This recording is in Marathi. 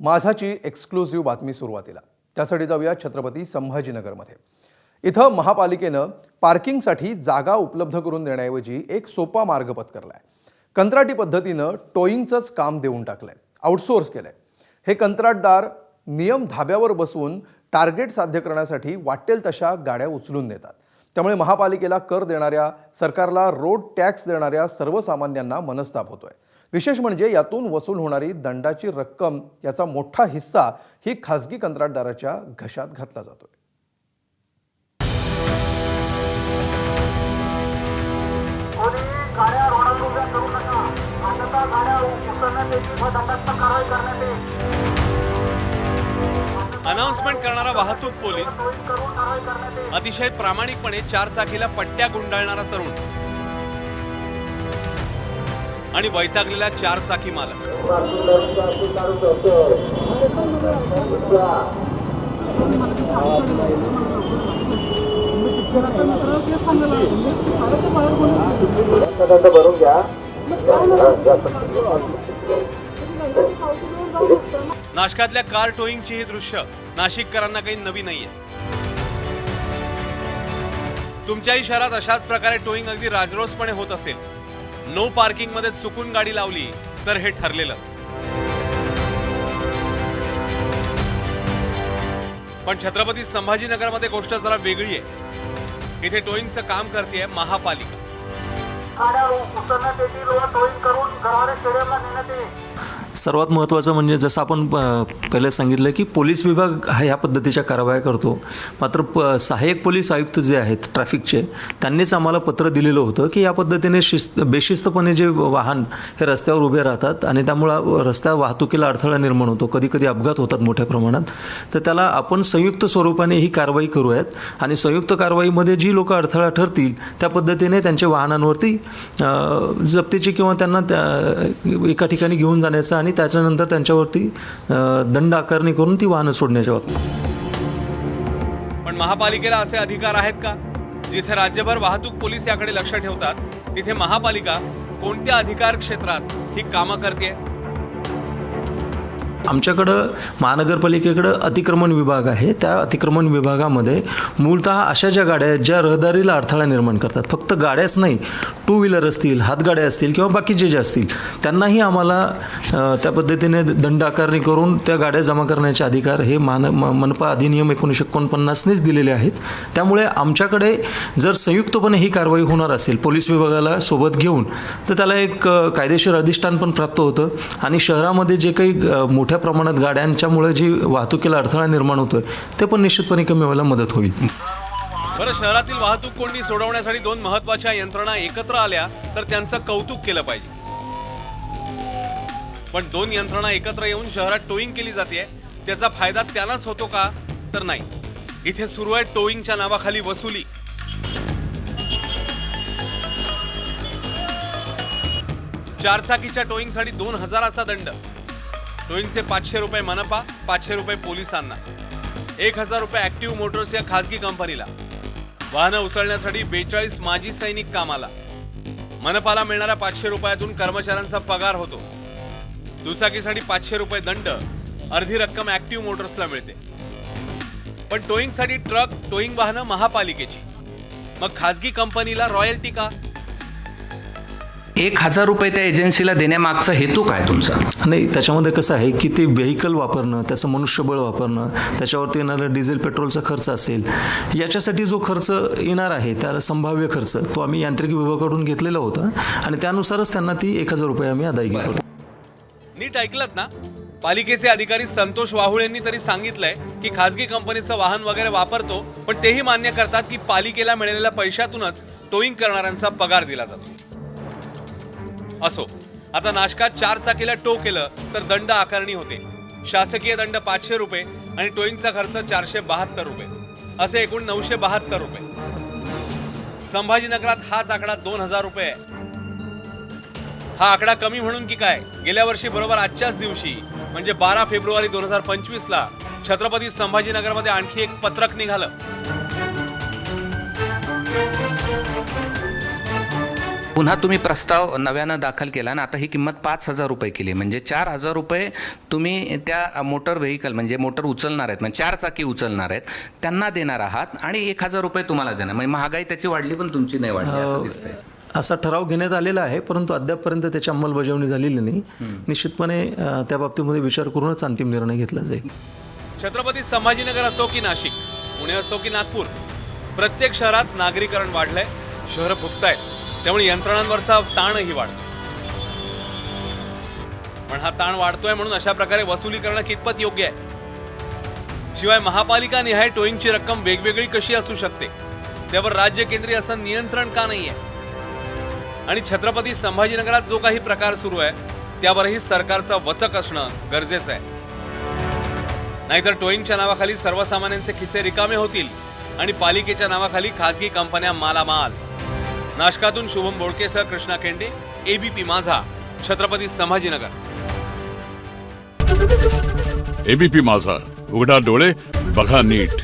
माझाची एक्सक्लुझिव्ह बातमी सुरुवातीला त्यासाठी जाऊया छत्रपती संभाजीनगरमध्ये। इथं महापालिकेनं पार्किंगसाठी जागा उपलब्ध करून देण्याऐवजी एक सोपा मार्ग पत्करलाय। कंत्राटी पद्धतीनं टोईंगचंच काम देऊन टाकलंय, आउटसोर्स केलंय। हे कंत्राटदार नियम धाब्यावर बसवून टार्गेट साध्य करण्यासाठी वाटेल तशा गाड्या उचलून देतात। त्यामुळे महापालिकेला कर देणाऱ्या, सरकारला रोड टॅक्स देणाऱ्या सर्वसामान्यांना मनस्ताप होतोय। विशेष म्हणजे यातून वसूल होणारी दंडाची रक्कम याचा मोठा हिस्सा ही खासगी कंत्राटदाराच्या घशात घातला जातोय। अनाउन्समेंट करणारा वाहतूक पोलीस, अतिशय प्रामाणिकपणे चारचाकीला पट्ट्या गुंडाळणारा तरुण आणि वैतागलेला चारचाकी मालक। नाशकातल्या कार टोईंगची ही दृश्य नाशिककरांना काही नवी नाहीये। तुमच्याही शहरात अशाच प्रकारे टोईंग अगदी राजरोसपणे होत असेल। नो पार्किंग मध्ये चुकून गाडी लावली तर हे ठरलेलंच। पण छत्रपती संभाजीनगरमध्ये गोष्ट जरा वेगळी आहे। इथे टोईंगचं काम करतेय महापालिका। सर्वात महत्त्वाचं म्हणजे जसं आपण पहिले सांगितलं की पोलीस विभाग हा ह्या पद्धतीच्या कारवाया करतो। मात्र सहाय्यक पोलीस आयुक्त जे आहेत ट्रॅफिकचे, त्यांनीच आम्हाला पत्र दिलेलं होतं की या पद्धतीने बेशिस्तपणे जे वाहन हे रस्त्यावर उभे राहतात आणि त्यामुळं रस्त्यावर वाहतुकीला अडथळा निर्माण होतो, कधी कधी अपघात होतात मोठ्या प्रमाणात, तर त्याला आपण संयुक्त स्वरूपाने ही कारवाई करूयात आणि संयुक्त कारवाईमध्ये जी लोक अडथळा ठरतील त्या पद्धतीने त्यांच्या वाहनांवरती जप्तीची किंवा त्यांना एका ठिकाणी घेऊन जाण्याचा आणि त्याच्यानंतर त्यांच्यावरती दंड आकारणी करून ती वाहनं सोडण्याच्या बाबतीत। पण महापालिकेला असे अधिकार आहेत का? जिथे राज्यभर वाहतूक पोलीस याकडे लक्ष ठेवतात, तिथे महापालिका कोणत्या अधिकार क्षेत्रात ही कामं करते? आमच्याकडं महानगरपालिकेकडं अतिक्रमण विभाग आहे। त्या अतिक्रमण विभागामध्ये मूलतः अशा ज्या गाड्या आहेत ज्या रहदारीला अडथळा निर्माण करतात, फक्त गाड्याच नाही, टू व्हीलर असतील, हातगाड्या असतील किंवा बाकीचे जे असतील, त्यांनाही आम्हाला त्या पद्धतीने दंड आकारणी करून त्या गाड्या जमा करण्याचे अधिकार हे मनपा अधिनियम 1949नेच दिलेले आहेत। त्यामुळे आमच्याकडे जर संयुक्तपणे ही कारवाई होणार असेल पोलीस विभागाला सोबत घेऊन, तर त्याला एक कायदेशीर अधिष्ठान पण प्राप्त होतं आणि शहरामध्ये जे काही मोठ्या प्रमाणात गाड्यांच्यामुळे जी वाहतुकीला अडथळा निर्माण होतोय ते पण निश्चितपणे कमी व्हायला मदत होईल। बरं, शहरातील वाहतूक कोंडी सोडवण्यासाठी दोन महत्त्वाच्या यंत्रणा एकत्र आल्या तर त्यांचं कौतुक केलं पाहिजे। पण दोन यंत्रणा एकत्र येऊन शहरात टोईंग केली जाते, त्याचा फायदा त्यांनाच होतो का? तर नाही। इथे सुरू आहे टोईंगच्या नावाखाली वसुली। चारचाकीच्या टोईंगसाठी 2000चा दंड। टोईंगचे 500 रुपये मनपा, 500 रुपये पोलिसांना, 1000 रुपये ऍक्टिव्ह मोटर्स या खासगी कंपनीला। वाहनं उचलण्यासाठी 42 माजी सैनिक कामाला। मनपाला मिळणाऱ्या 500 रुपयातून कर्मचाऱ्यांचा पगार होतो। दुचाकीसाठी 500 रुपये दंड, अर्धी रक्कम ऍक्टिव्ह मोटर्सला मिळते। पण टोईंगसाठी ट्रक, टोईंग वाहनं महापालिकेची, मग खासगी कंपनीला रॉयल्टी का? 1000 रुपये त्या एजन्सीला देण्यामागचा हेतू काय तुमचा? नाही, त्याच्यामध्ये कसं आहे की ते व्हेकल वापरणं, त्याचं मनुष्यबळ वापरणं, त्याच्यावरती येणारा डिझेल पेट्रोलचा खर्च असेल, याच्यासाठी जो खर्च येणार आहे त्याला संभाव्य खर्च तो आम्ही यांत्रिक विभागाकडून घेतलेला होता आणि त्यानुसारच त्यांना ती 1000 रुपये आम्ही अदायगी करतो। नीट ऐकलत ना? पालिकेचे अधिकारी संतोष वाहुळेंनी तरी सांगितलंय की खासगी कंपनीचं वाहन वगैरे वापरतो, पण तेही मान्य करतात की पालिकेला मिळालेल्या पैशातूनच टोईंग करणाऱ्यांचा पगार दिला जातो। असो, आता नाशकात चारचाकीला टो केलं तर दंड आकारणी होते। शासकीय दंड 500 रुपये आणि टोईंगचा खर्च 472 रुपये, असे एकूण 972 रुपये। संभाजीनगरात हाच आकडा 2000 रुपये आहे। हा आकडा कमी म्हणून की काय? गेल्या वर्षी बरोबर आजच्याच दिवशी म्हणजे 12 फेब्रुवारी 2025ला छत्रपती संभाजीनगरमध्ये आणखी एक पत्रक निघालं। पुन्हा तुम्ही प्रस्ताव नव्यानं दाखल केला ना, आता ही किंमत 5,000 रुपये केली, म्हणजे 4,000 रुपये तुम्ही त्या मोटर व्हेकल म्हणजे मोटर उचलणार आहेत, म्हणजे 4 चाकी उचलणार आहेत त्यांना देणार आहात आणि 1,000 रुपये तुम्हाला देणार. म्हणजे महागाई त्याची वाढली पण तुमची नाही वाढली असं दिसतंय. असा ठराव घेण्यात आलेला आहे, परंतु अद्यापपर्यंत त्याची अंमलबजावणी झालेली नाही. निश्चितपणे त्या बाबतीमध्ये विचार करूनच अंतिम निर्णय घेतला जाईल. छत्रपती संभाजीनगर असो की नाशिक, पुणे असो की नागपूर, प्रत्येक शहरात नागरीकरण वाढलंय, शहरं फुगतायत, त्यामुळे यंत्रणांवरचा ताणही वाढतो. पण हा ताण वाढतोय म्हणून अशा प्रकारे वसुली करणं कितपत योग्य आहे? शिवाय महापालिका निहाय टोईंगची रक्कम वेगवेगळी कशी असू शकते? त्यावर राज्य केंद्रीय असं नियंत्रण का नाहीये? आणि छत्रपती संभाजीनगरात जो काही प्रकार सुरू आहे त्यावरही सरकारचा वचक असणं गरजेचं आहे. नाहीतर टोईंगच्या नावाखाली सर्वसामान्यांचे खिसे रिकामे होतील आणि पालिकेच्या नावाखाली खासगी कंपन्या मालामाल. नाशकातून शुभम बोडकेसह कृष्णा केंडे, एबीपी माझा, छत्रपती संभाजीनगर. एबीपी माझा, उघडा डोळे बघा नीट.